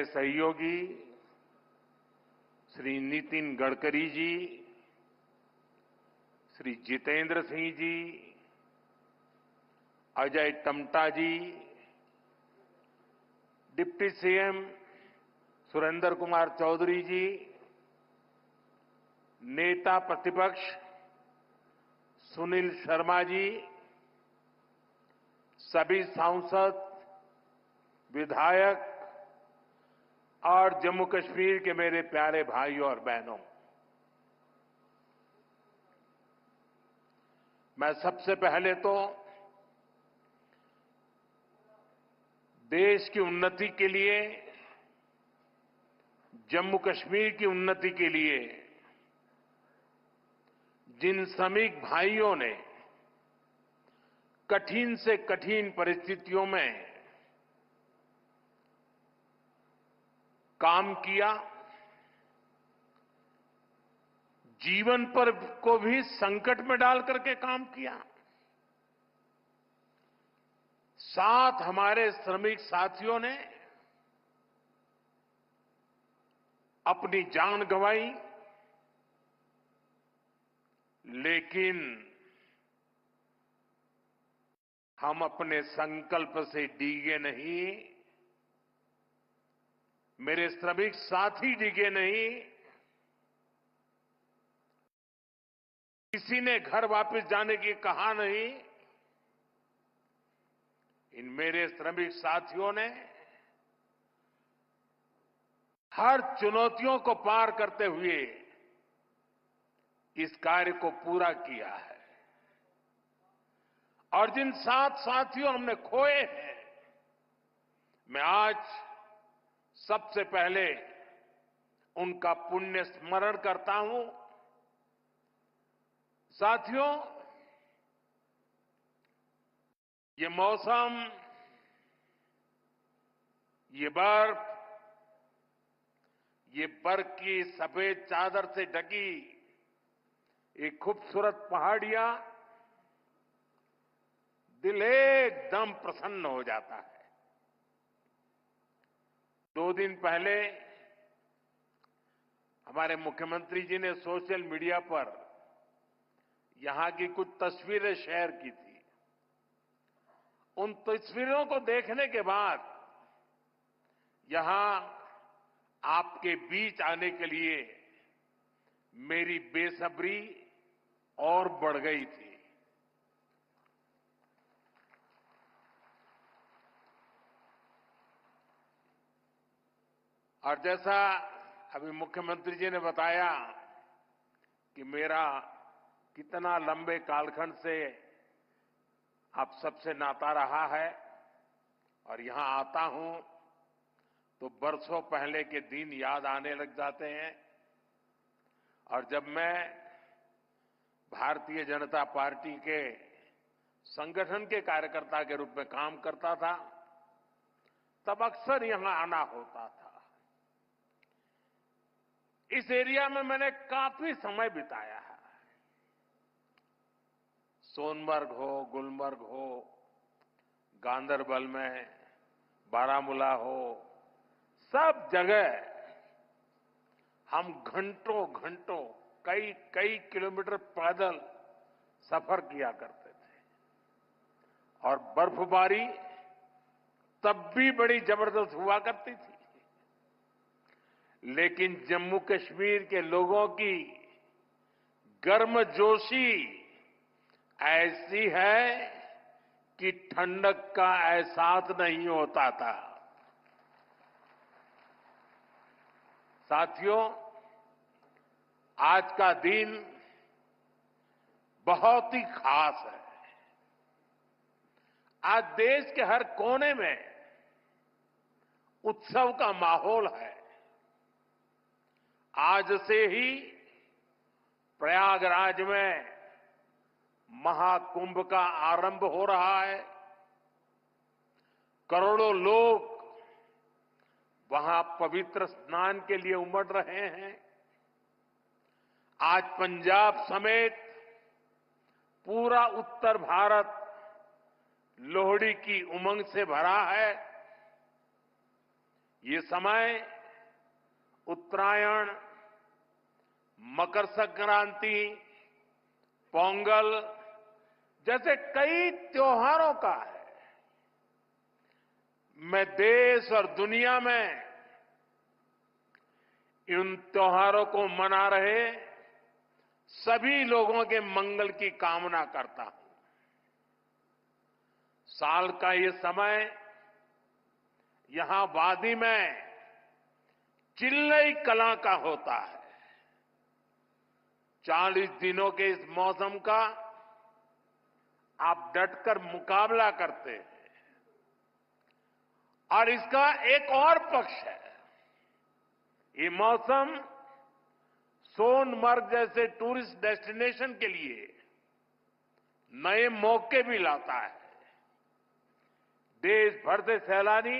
मेरे सहयोगी श्री नितिन गडकरी जी, श्री जितेंद्र सिंह जी, अजय टम्टा जी, deputy CM Surendra Kumar Chaudhary जी, नेता प्रतिपक्ष सुनील शर्मा जी, सभी सांसद, विधायक और जम्मू कश्मीर के मेरे प्यारे भाइयों और बहनों, मैं सबसे पहले तो देश की उन्नति के लिए, जम्मू कश्मीर की उन्नति के लिए जिन श्रमिक भाइयों ने कठिन से कठिन परिस्थितियों में काम किया, जीवन पर को भी संकट में डाल करके काम किया, साथ हमारे श्रमिक साथियों ने अपनी जान गंवाई, लेकिन हम अपने संकल्प से डिगे नहीं, मेरे श्रमिक साथी डिगे नहीं, किसी ने घर वापस जाने की कहा नहीं। इन मेरे श्रमिक साथियों ने हर चुनौतियों को पार करते हुए इस कार्य को पूरा किया है। और जिन 7 साथियों हमने खोए हैं, मैं आज सबसे पहले उनका पुण्य स्मरण करता हूं। साथियों, ये मौसम, ये बर्फ, ये बर्फ की सफेद चादर से ढकी एक खूबसूरत पहाड़ियां दिल एकदम प्रसन्न हो जाता है। 2 दिन पहले हमारे मुख्यमंत्री जी ने सोशल मीडिया पर यहां की कुछ तस्वीरें शेयर की थी। उन तस्वीरों को देखने के बाद यहां आपके बीच आने के लिए मेरी बेसब्री और बढ़ गई थी। और जैसा अभी मुख्यमंत्री जी ने बताया कि मेरा कितना लंबे कालखंड से आप सबसे नाता रहा है, और यहां आता हूं तो बरसों पहले के दिन याद आने लग जाते हैं। और जब मैं भारतीय जनता पार्टी के संगठन के कार्यकर्ता के रूप में काम करता था, तब अक्सर यहां आना होता था। इस एरिया में मैंने काफी समय बिताया है। सोनमर्ग हो, गुलमर्ग हो, गांदरबल में, बारामूला हो, सब जगह हम घंटों घंटों, कई किलोमीटर पैदल सफर किया करते थे। और बर्फबारी तब भी बड़ी जबरदस्त हुआ करती थी। लेकिन जम्मू कश्मीर के लोगों की गर्मजोशी ऐसी है कि ठंडक का एहसास नहीं होता था। साथियों, आज का दिन बहुत ही खास है। आज देश के हर कोने में उत्सव का माहौल है। आज से ही प्रयागराज में महाकुंभ का आरंभ हो रहा है। करोड़ों लोग वहां पवित्र स्नान के लिए उमड़ रहे हैं। आज पंजाब समेत पूरा उत्तर भारत लोहड़ी की उमंग से भरा है। ये समय उत्तरायण, मकर संक्रांति, पोंगल जैसे कई त्योहारों का है। मैं देश और दुनिया में इन त्योहारों को मना रहे सभी लोगों के मंगल की कामना करता हूं। साल का ये समय यहां वादी में चिल्लई कला का होता है। 40 दिनों के इस मौसम का आप डटकर मुकाबला करते हैं। और इसका एक और पक्ष है, ये मौसम सोनमर्ग जैसे टूरिस्ट डेस्टिनेशन के लिए नए मौके भी लाता है। देश भर से सैलानी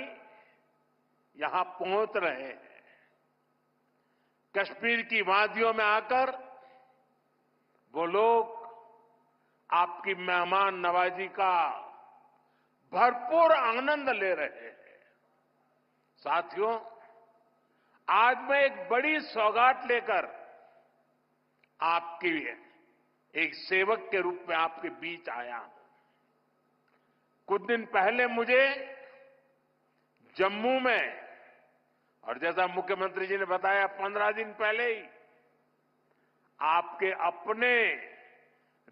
यहां पहुंच रहे हैं। कश्मीर की वादियों में आकर वो लोग आपकी मेहमान नवाजी का भरपूर आनंद ले रहे हैं। साथियों, आज मैं एक बड़ी सौगात लेकर आपकी एक सेवक के रूप में आपके बीच आया हूं। कुछ दिन पहले मुझे जम्मू में, और जैसा मुख्यमंत्री जी ने बताया 15 दिन पहले ही आपके अपने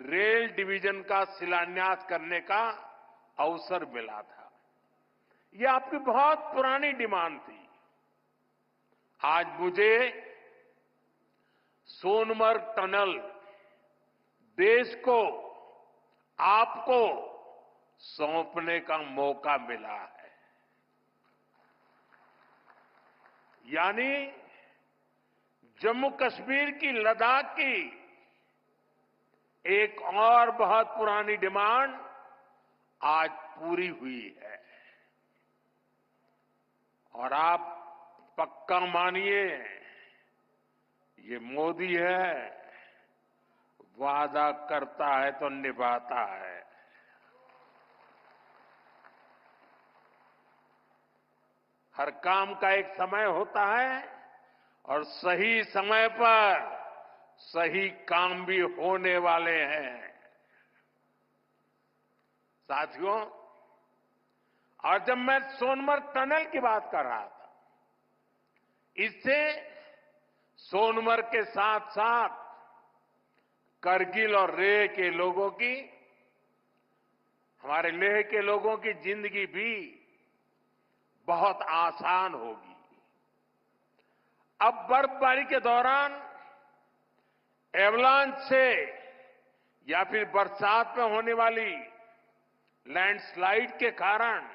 रेल डिवीजन का शिलान्यास करने का अवसर मिला था। यह आपकी बहुत पुरानी डिमांड थी। आज मुझे सोनमर्ग टनल देश को, आपको सौंपने का मौका मिला है। यानी जम्मू कश्मीर की, लद्दाख की एक और बहुत पुरानी डिमांड आज पूरी हुई है। और आप पक्का मानिए, ये मोदी है, वादा करता है तो निभाता है। हर काम का एक समय होता है और सही समय पर सही काम भी होने वाले हैं। साथियों, और जब मैं सोनमर्ग टनल की बात कर रहा था, इससे सोनमर्ग के साथ साथ करगिल और लेह के लोगों की, हमारे लेह के लोगों की जिंदगी भी बहुत आसान होगी। अब बर्फबारी के दौरान एवलांच से या फिर बरसात में होने वाली लैंडस्लाइड के कारण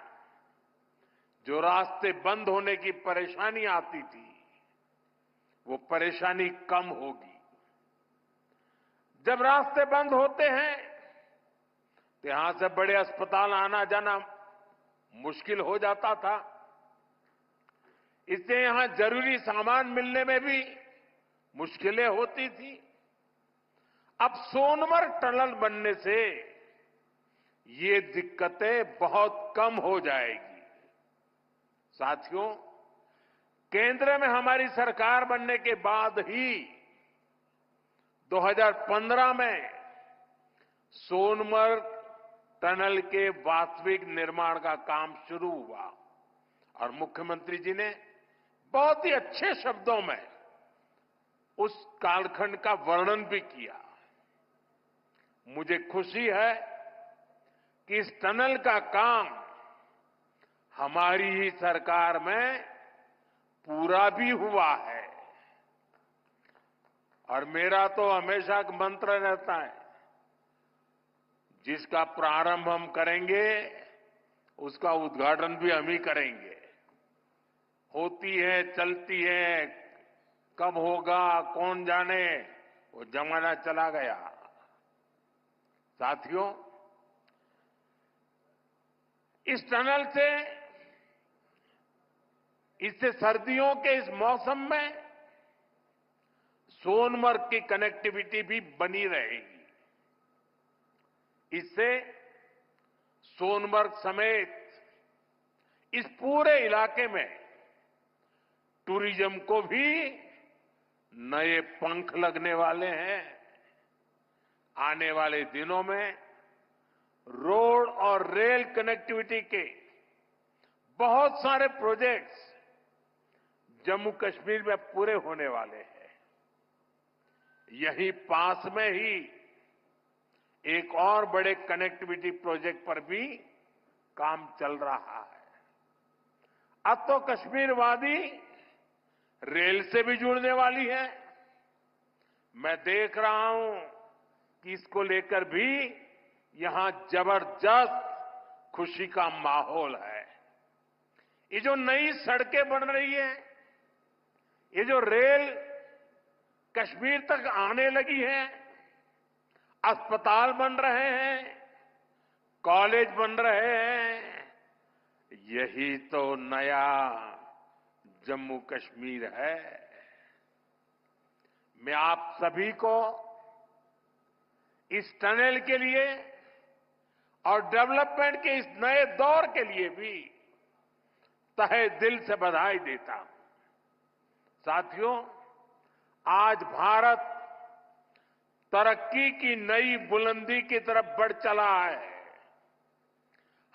जो रास्ते बंद होने की परेशानी आती थी, वो परेशानी कम होगी। जब रास्ते बंद होते हैं तो यहां से बड़े अस्पताल आना जाना मुश्किल हो जाता था। इससे यहां जरूरी सामान मिलने में भी मुश्किलें होती थी। अब सोनमर्ग टनल बनने से ये दिक्कतें बहुत कम हो जाएगी। साथियों, केंद्र में हमारी सरकार बनने के बाद ही 2015 में सोनमर्ग टनल के वास्तविक निर्माण का काम शुरू हुआ और मुख्यमंत्री जी ने बहुत ही अच्छे शब्दों में उस कालखंड का वर्णन भी किया। मुझे खुशी है कि इस टनल का काम हमारी ही सरकार में पूरा भी हुआ है। और मेरा तो हमेशा एक मंत्र रहता है, जिसका प्रारंभ हम करेंगे उसका उद्घाटन भी हम ही करेंगे। होती है, चलती है, कब होगा कौन जाने, वो जमाना चला गया। साथियों, इस टनल से, इससे सर्दियों के इस मौसम में सोनमर्ग की कनेक्टिविटी भी बनी रहेगी। इससे सोनमर्ग समेत इस पूरे इलाके में टूरिज्म को भी नए पंख लगने वाले हैं। आने वाले दिनों में रोड और रेल कनेक्टिविटी के बहुत सारे प्रोजेक्ट्स जम्मू कश्मीर में पूरे होने वाले हैं। यही पास में ही एक और बड़े कनेक्टिविटी प्रोजेक्ट पर भी काम चल रहा है। अब तो कश्मीर वादी रेल से भी जुड़ने वाली है। मैं देख रहा हूं कि इसको लेकर भी यहां जबरदस्त खुशी का माहौल है। ये जो नई सड़कें बन रही है, ये जो रेल कश्मीर तक आने लगी है, अस्पताल बन रहे हैं, कॉलेज बन रहे हैं, यही तो नया जम्मू कश्मीर है। मैं आप सभी को इस टनल के लिए और डेवलपमेंट के इस नए दौर के लिए भी तहे दिल से बधाई देता हूं। साथियों, आज भारत तरक्की की नई बुलंदी की तरफ बढ़ चला है।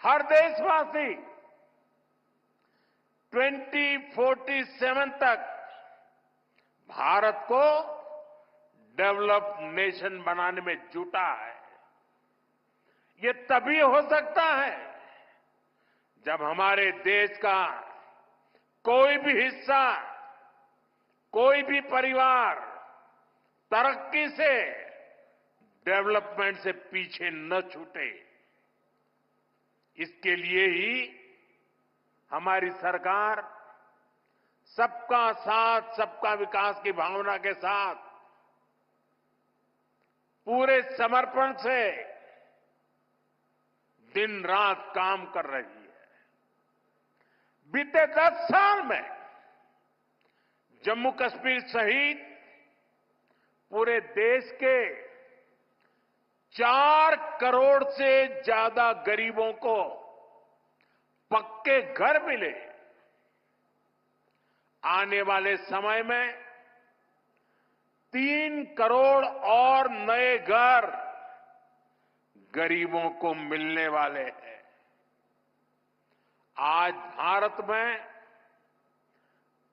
हर देशवासी 2047 तक भारत को डेवलप्ड नेशन बनाने में जुटा है। ये तभी हो सकता है जब हमारे देश का कोई भी हिस्सा, कोई भी परिवार तरक्की से, डेवलपमेंट से पीछे न छूटे। इसके लिए ही हमारी सरकार सबका साथ, सबका विकास की भावना के साथ पूरे समर्पण से दिन रात काम कर रही है। बीते 10 साल में जम्मू कश्मीर सहित पूरे देश के 4 करोड़ से ज्यादा गरीबों को पक्के घर मिले। आने वाले समय में 3 करोड़ और नए घर गरीबों को मिलने वाले हैं। आज भारत में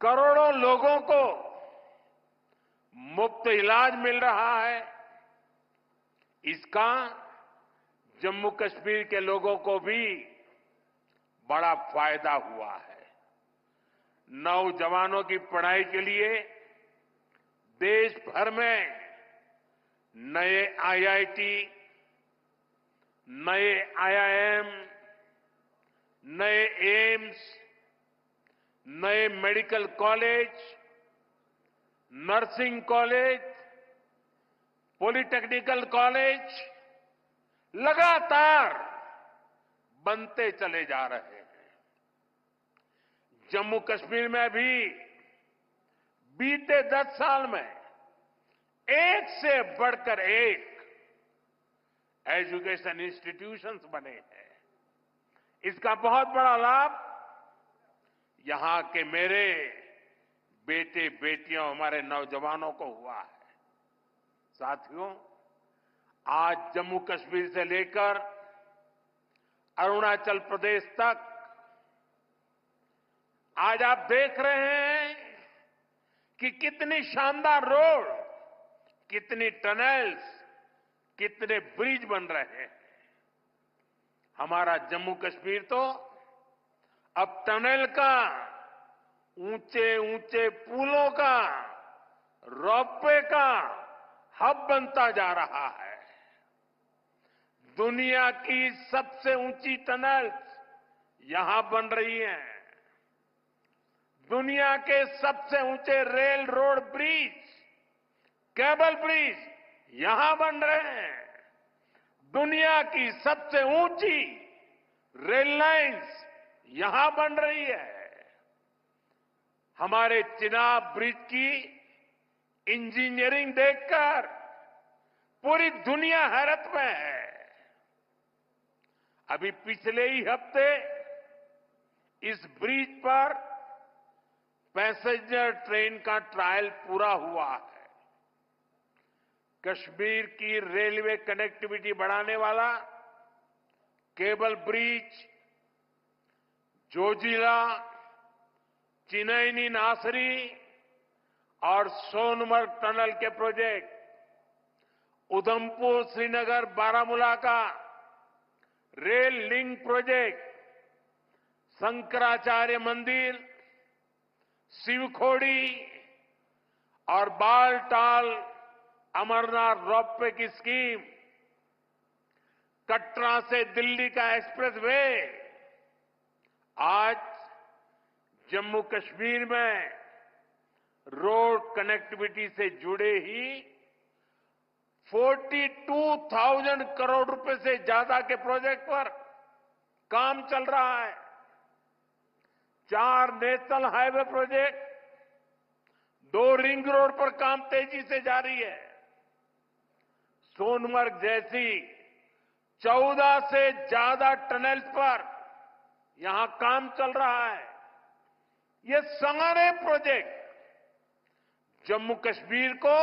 करोड़ों लोगों को मुफ्त इलाज मिल रहा है। इसका जम्मू कश्मीर के लोगों को भी बड़ा फायदा हुआ है। नौजवानों की पढ़ाई के लिए देश भर में नए आईआईटी, नए आईआईएम, नए एम्स, नए medical college, nursing college, polytechnical college लगातार बनते चले जा रहे हैं। जम्मू कश्मीर में भी बीते 10 साल में एक से बढ़कर एक एजुकेशन इंस्टीट्यूशंस बने हैं। इसका बहुत बड़ा लाभ यहां के मेरे बेटे बेटियों, हमारे नौजवानों को हुआ है। साथियों, आज जम्मू कश्मीर से लेकर अरुणाचल प्रदेश तक आज आप देख रहे हैं कि कितनी शानदार रोड, कितनी टनल्स, कितने ब्रिज बन रहे हैं। हमारा जम्मू कश्मीर तो अब टनल का, ऊंचे ऊंचे पुलों का, रोपवे का हब बनता जा रहा है। दुनिया की सबसे ऊंची टनल्स यहां बन रही हैं। दुनिया के सबसे ऊंचे rail road bridge, cable bridge यहां बन रहे हैं। दुनिया की सबसे ऊंची रेल लाइंस यहां बन रही है। हमारे चिनाब ब्रिज की इंजीनियरिंग देखकर पूरी दुनिया हैरत में है। अभी पिछले ही हफ्ते इस ब्रिज पर पैसेंजर ट्रेन का ट्रायल पूरा हुआ है। कश्मीर की रेलवे कनेक्टिविटी बढ़ाने वाला केबल ब्रिज, जोजिला, चिनैनी नासरी और सोनमर्ग टनल के प्रोजेक्ट, उधमपुर श्रीनगर बारामूला का रेल लिंक प्रोजेक्ट, शंकराचार्य मंदिर, शिवखोड़ी और बालटाल अमरनाथ रोपवे की स्कीम, कटरा से दिल्ली का एक्सप्रेसवे, आज जम्मू कश्मीर में रोड कनेक्टिविटी से जुड़े ही 42,000 करोड़ रुपए से ज्यादा के प्रोजेक्ट पर काम चल रहा है। 4 national highway project, 2 ring road पर काम तेजी से जारी है। सोनमर्ग जैसी 14 से ज्यादा टनल्स पर यहां काम चल रहा है। ये सारे प्रोजेक्ट जम्मू कश्मीर को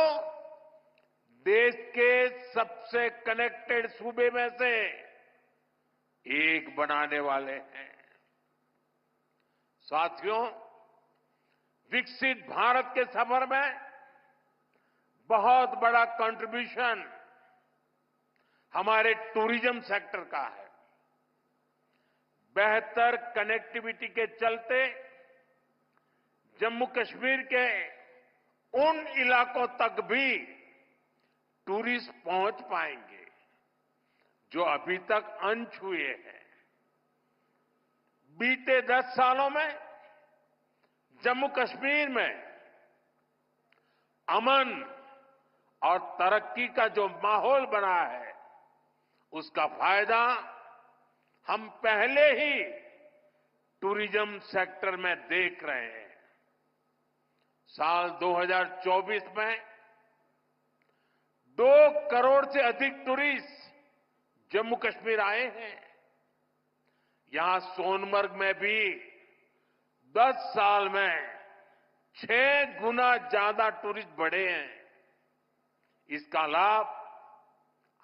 देश के सबसे कनेक्टेड सूबे में से एक बनाने वाले हैं। साथियों, विकसित भारत के सफर में बहुत बड़ा कंट्रीब्यूशन हमारे टूरिज्म सेक्टर का है। बेहतर कनेक्टिविटी के चलते जम्मू कश्मीर के उन इलाकों तक भी टूरिस्ट पहुंच पाएंगे जो अभी तक अनछुए हैं। बीते 10 सालों में जम्मू कश्मीर में अमन और तरक्की का जो माहौल बना है, उसका फायदा हम पहले ही टूरिज्म सेक्टर में देख रहे हैं। साल 2024 में 2 करोड़ से अधिक टूरिस्ट जम्मू कश्मीर आए हैं। यहां सोनमर्ग में भी 10 साल में 6 गुना ज्यादा टूरिस्ट बढ़े हैं। इसका लाभ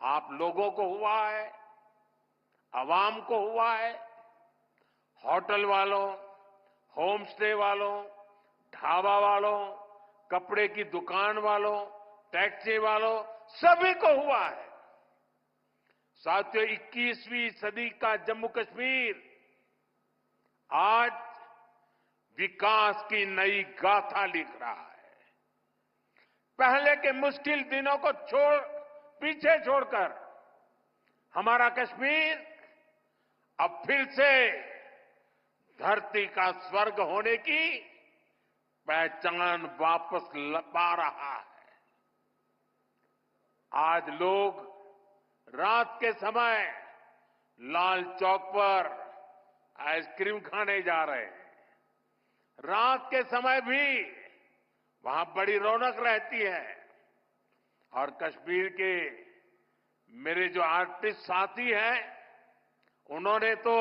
आप लोगों को हुआ है, आवाम को हुआ है। होटल वालों, होम स्टे वालों, ढाबा वालों, कपड़े की दुकान वालों, टैक्सी वालों, सभी को हुआ है। साथियों, 21वीं सदी का जम्मू कश्मीर आज विकास की नई गाथा लिख रहा है। पहले के मुश्किल दिनों को पीछे छोड़कर हमारा कश्मीर अब फिर से धरती का स्वर्ग होने की पहचान वापस पा रहा है। आज लोग रात के समय लाल चौक पर आइसक्रीम खाने जा रहे हैं। रात के समय भी वहां बड़ी रौनक रहती है। और कश्मीर के मेरे जो आर्टिस्ट साथी हैं, उन्होंने तो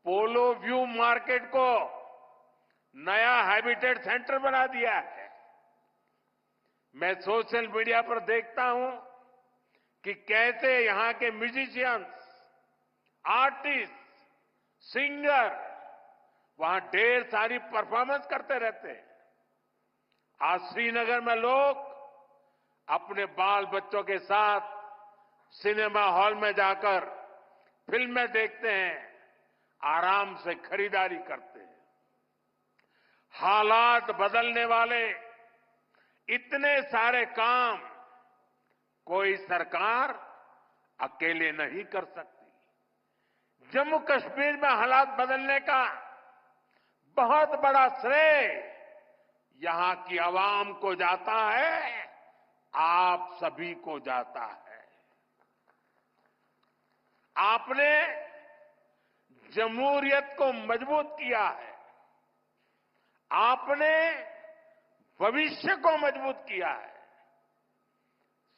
पोलो व्यू मार्केट को नया हैबिटेट सेंटर बना दिया है। मैं सोशल मीडिया पर देखता हूं कि कैसे यहां के म्यूजिशियंस, आर्टिस्ट, सिंगर वहां ढेर सारी परफॉर्मेंस करते रहते हैं। आज श्रीनगर में लोग अपने बाल बच्चों के साथ सिनेमा हॉल में जाकर फिल्में देखते हैं, आराम से खरीदारी करते हैं। हालात बदलने वाले इतने सारे काम कोई सरकार अकेले नहीं कर सकती। जम्मू कश्मीर में हालात बदलने का बहुत बड़ा श्रेय यहां की आवाम को जाता है, आप सभी को जाता है। आपने जमहूरियत को मजबूत किया है। आपने भविष्य को मजबूत किया है।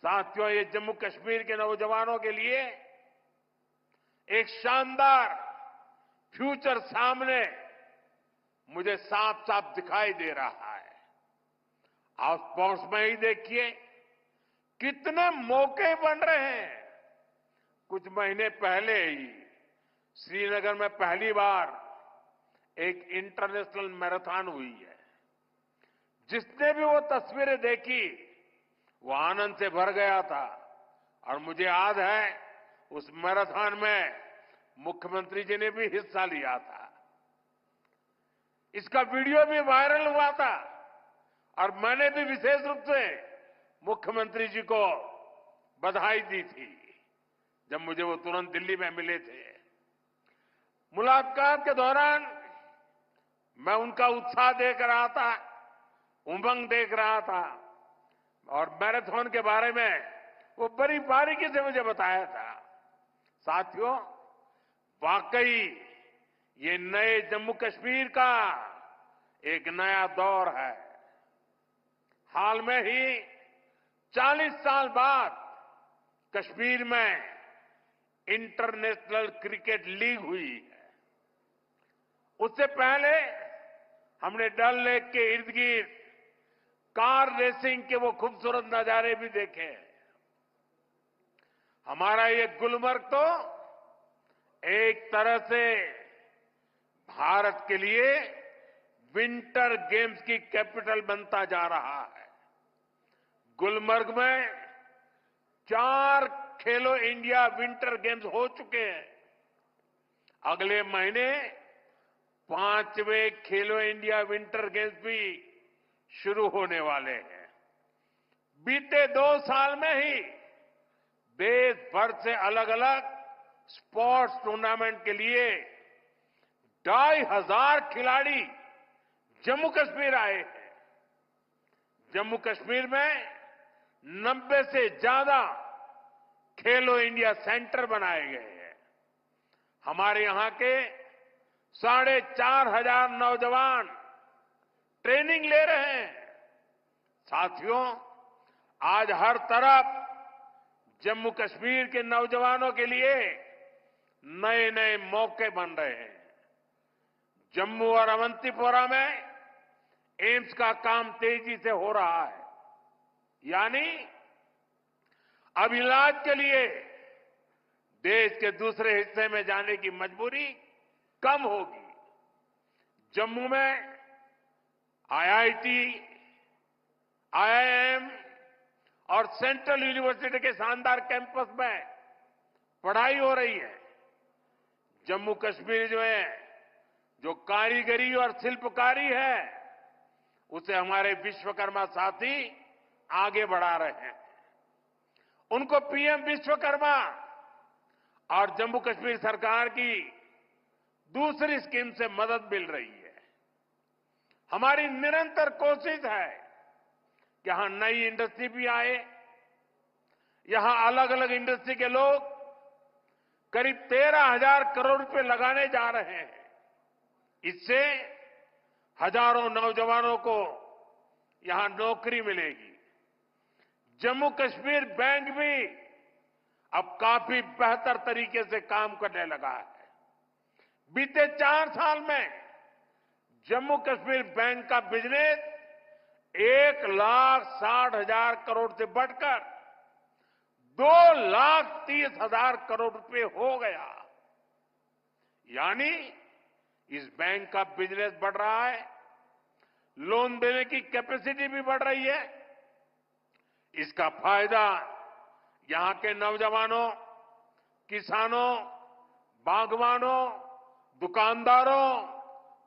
साथियों, ये जम्मू कश्मीर के नौजवानों के लिए एक शानदार फ्यूचर सामने मुझे साफ साफ दिखाई दे रहा है। आप स्पोर्ट्स में ही देखिए कितने मौके बन रहे हैं। कुछ महीने पहले ही श्रीनगर में पहली बार एक इंटरनेशनल मैराथन हुई है। जिसने भी वो तस्वीरें देखी वो आनंद से भर गया था। और मुझे याद है उस मैराथन में मुख्यमंत्री जी ने भी हिस्सा लिया था। इसका वीडियो भी वायरल हुआ था और मैंने भी विशेष रूप से मुख्यमंत्री जी को बधाई दी थी जब मुझे वो तुरंत दिल्ली में मिले थे। मुलाकात के दौरान मैं उनका उत्साह देख रहा था, उमंग देख रहा था और मैराथन के बारे में वो बड़ी बारीकी से मुझे बताया था। साथियों, वाकई ये नए जम्मू कश्मीर का एक नया दौर है। हाल में ही 40 साल बाद कश्मीर में इंटरनेशनल क्रिकेट लीग हुई है। उससे पहले हमने डल लेक के इर्द गिर्द कार रेसिंग के वो खूबसूरत नजारे भी देखे। हमारा ये गुलमर्ग तो एक तरह से भारत के लिए विंटर गेम्स की कैपिटल बनता जा रहा है। गुलमर्ग में 4 खेलो इंडिया विंटर गेम्स हो चुके हैं। अगले महीने 5वें खेलो इंडिया विंटर गेम्स भी शुरू होने वाले हैं। बीते 2 साल में ही देश भर से अलग अलग स्पोर्ट्स टूर्नामेंट के लिए 2,500 खिलाड़ी जम्मू कश्मीर आए हैं। जम्मू कश्मीर में 90 से ज्यादा खेलो इंडिया सेंटर बनाए गए हैं। हमारे यहां के 4,500 नौजवान ट्रेनिंग ले रहे हैं। साथियों, आज हर तरफ जम्मू कश्मीर के नौजवानों के लिए नए नए मौके बन रहे हैं। जम्मू और अवंतीपोरा में एम्स का काम तेजी से हो रहा है। यानी अब इलाज के लिए देश के दूसरे हिस्से में जाने की मजबूरी कम होगी। जम्मू में आईआईटी, आईआईएम और सेंट्रल यूनिवर्सिटी के शानदार कैंपस में पढ़ाई हो रही है। जम्मू कश्मीर में जो कारीगरी और शिल्पकारी है उसे हमारे विश्वकर्मा साथी आगे बढ़ा रहे हैं। उनको पीएम विश्वकर्मा और जम्मू कश्मीर सरकार की दूसरी स्कीम से मदद मिल रही है। हमारी निरंतर कोशिश है कि यहां नई इंडस्ट्री भी आए। यहां अलग अलग इंडस्ट्री के लोग करीब 13,000 करोड़ रुपए लगाने जा रहे हैं। इससे हजारों नौजवानों को यहां नौकरी मिलेगी। जम्मू कश्मीर बैंक भी अब काफी बेहतर तरीके से काम करने लगा है। बीते 4 साल में जम्मू कश्मीर बैंक का बिजनेस 1,60,000 करोड़ से बढ़कर 2,30,000 करोड़ रुपए हो गया। यानी इस बैंक का बिजनेस बढ़ रहा है, लोन देने की कैपेसिटी भी बढ़ रही है। इसका फायदा यहां के नौजवानों, किसानों, बागवानों, दुकानदारों,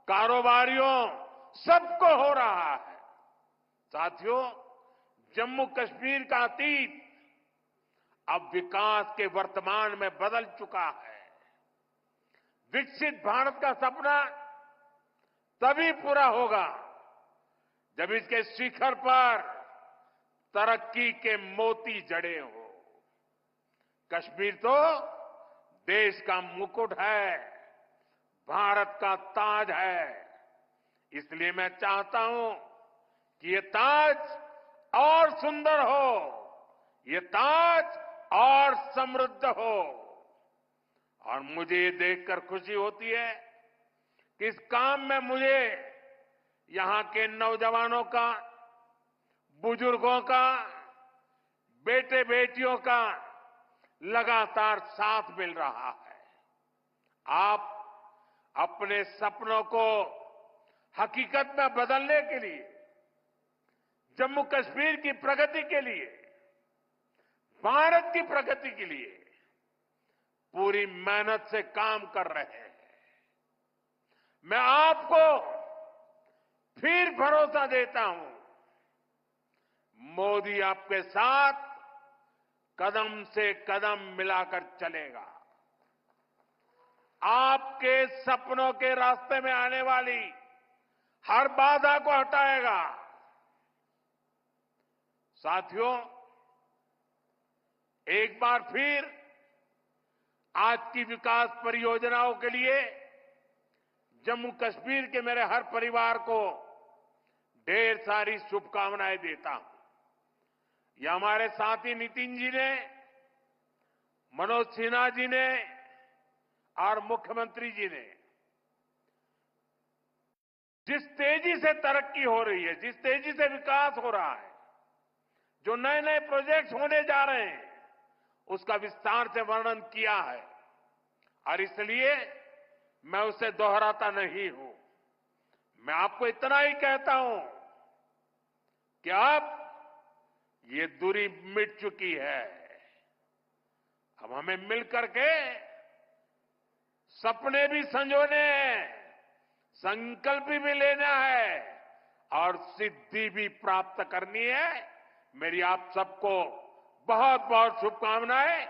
कारोबारियों सबको हो रहा है। साथियों, जम्मू कश्मीर का अतीत अब विकास के वर्तमान में बदल चुका है। विकसित भारत का सपना तभी पूरा होगा जब इसके शिखर पर तरक्की के मोती जड़े हो। कश्मीर तो देश का मुकुट है, भारत का ताज है। इसलिए मैं चाहता हूं कि ये ताज और सुंदर हो, ये ताज और समृद्ध हो। और मुझे ये देखकर खुशी होती है कि इस काम में मुझे यहां के नौजवानों का, बुजुर्गों का, बेटे बेटियों का लगातार साथ मिल रहा है। आप अपने सपनों को हकीकत में बदलने के लिए, जम्मू कश्मीर की प्रगति के लिए, भारत की प्रगति के लिए पूरी मेहनत से काम कर रहे हैं। मैं आपको फिर भरोसा देता हूं, मोदी आपके साथ कदम से कदम मिलाकर चलेगा। आपके सपनों के रास्ते में आने वाली हर बाधा को हटाएगा। साथियों, एक बार फिर आज की विकास परियोजनाओं के लिए जम्मू कश्मीर के मेरे हर परिवार को ढेर सारी शुभकामनाएं देता हूं। यह हमारे साथी नितिन जी ने, मनोज सिन्हा जी ने और मुख्यमंत्री जी ने जिस तेजी से तरक्की हो रही है, जिस तेजी से विकास हो रहा है, जो नए नए प्रोजेक्ट्स होने जा रहे हैं, उसका विस्तार से वर्णन किया है और इसलिए मैं उसे दोहराता नहीं हूं। मैं आपको इतना ही कहता हूं कि अब ये दूरी मिट चुकी है। अब हमें मिलकर के सपने भी संजोने हैं, संकल्प भी लेना है और सिद्धि भी प्राप्त करनी है। मेरी आप सबको बहुत बहुत शुभकामनाएं,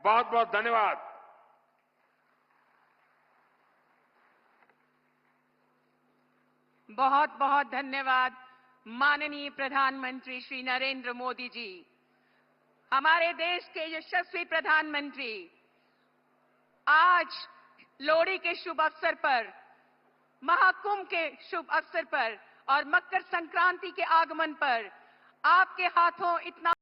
बहुत बहुत धन्यवाद। बहुत बहुत धन्यवाद माननीय प्रधानमंत्री श्री नरेंद्र मोदी जी। हमारे देश के यशस्वी प्रधानमंत्री आज लोहड़ी के शुभ अवसर पर, महाकुंभ के शुभ अवसर पर और मकर संक्रांति के आगमन पर आपके हाथों इतना